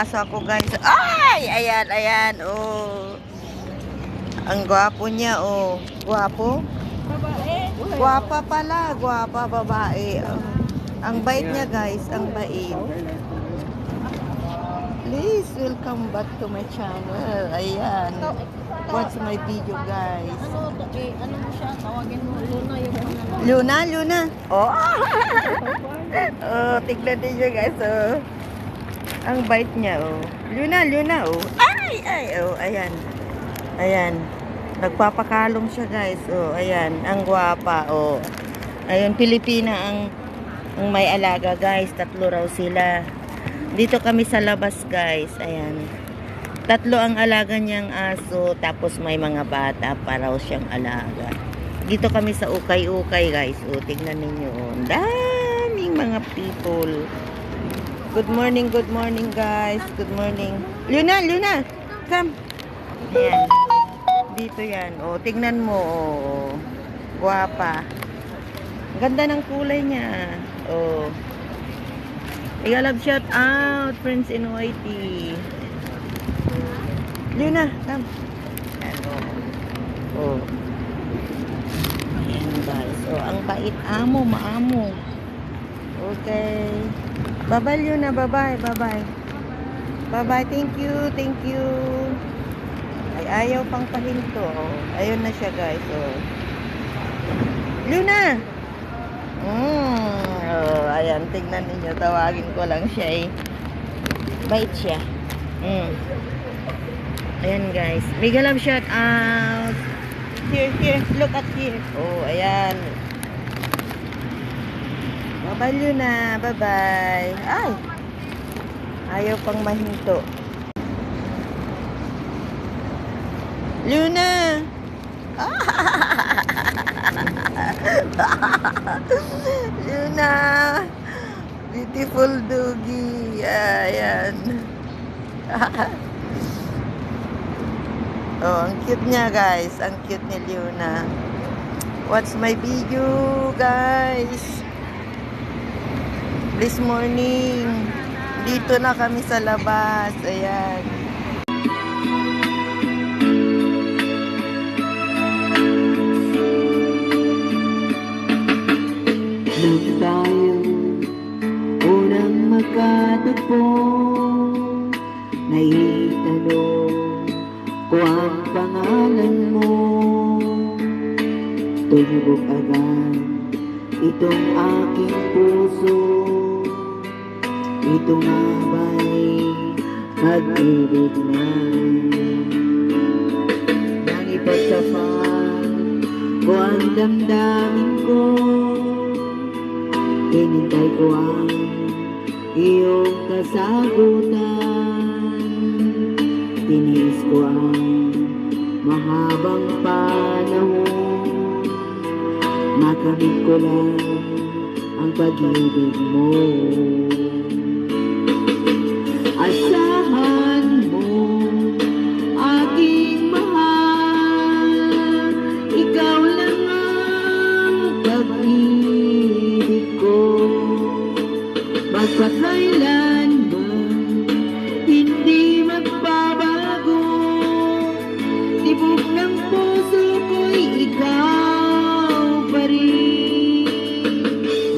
aso ako guys. Ay! Ayan, ayan. Oh. Ang gwapo niya, oh. Gwapo? Babae. Gwapa pala. Gwapa babae. Oh. Ang bait niya guys. Ang bait. Please, welcome back to my channel. Ayan. Watch my video guys. Ano mo siya? Tawagin mo Luna yung ano. Luna, Luna. Oh. Oh, tignan niyo guys. Oh. Ang bait niya, oh. Luna, Luna, oh. Ay, ay, oh. Ayan. Ayan. Nagpapakalong siya guys. Oh, ayan. Ang gwapa, oh. Ayun, Pilipina ang may alaga guys. 3 raw sila. Dito kami sa labas guys. Ayan. 3 ang alaga niyang aso, tapos may mga bata pa raw siyang alaga. Dito kami sa ukay-ukay guys. O, tignan ninyo. Ang daming mga people. Good morning guys. Good morning. Luna, Luna, come. Ayan. Dito yan. O, tignan mo. O, guwapa. Ganda ng kulay niya. O. I-love shout out, friends in YT. Luna, come. Oh. Ayan guys. Oh, ang bait amo, maamo. Okay. Bye-bye Luna, bye-bye, bye-bye. Bye-bye, thank you, thank you. Ay, ayaw pang pahinto. Oh. Ayun na siya guys. Oh. Luna! Oh, ayan, tignan niyo. Tawagin ko lang siya eh. Bait siya. Ayan guys. Mega love shout out. Here, here. Look at here. Oh, ayan. Bye-bye Luna. Bye-bye. Ay. Ayaw pang mahinto. Luna. Luna. Beautiful doggy. Ayan. Oh, ang cute niya guys. Ang cute ni Luna. Watch my video guys. This morning. Dito na kami sa labas. Ayan. Nung tayo unang magkatagpo, naitanong ko ang pangalan mo. Tumubog agad itong aking puso. Ito nga ba'y pag-ibig na? Nang ipagsapan ko ang damdamin ko, hinintay ko ang iyong kasagutan. Tiniis ko ang mahabang panahon, makamit ko lang ang pag-ibig mo. Asahan mo, aking mahal, ikaw lang ang pag-ibig ko. Magpakailanman hindi magbabago, tibok ng puso ko'y ikaw pa rin.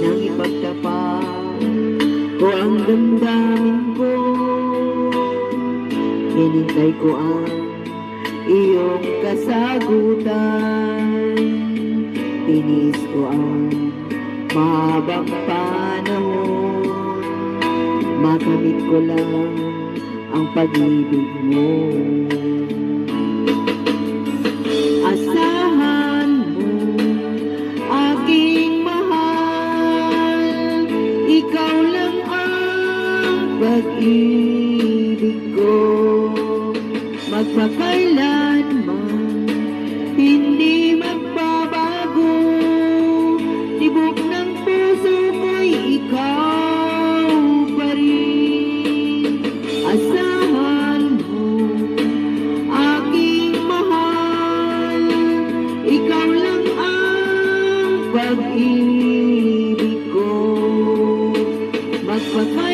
Nang ipagtapat ko ang damdamin ko, hinintay ko ang iyong kasagutan. Tinis ko ang mahabang panahon, makamit ko lang ang pag-ibig mo. Asahan mo, aking mahal, ikaw lang ang pag-ibig ko. Magpakailanman hindi magbabago, tibok ng puso ko'y ikaw pa rin. Asahan mo, aking mahal, ikaw lang ang pag-ibig ko. Magpakailanman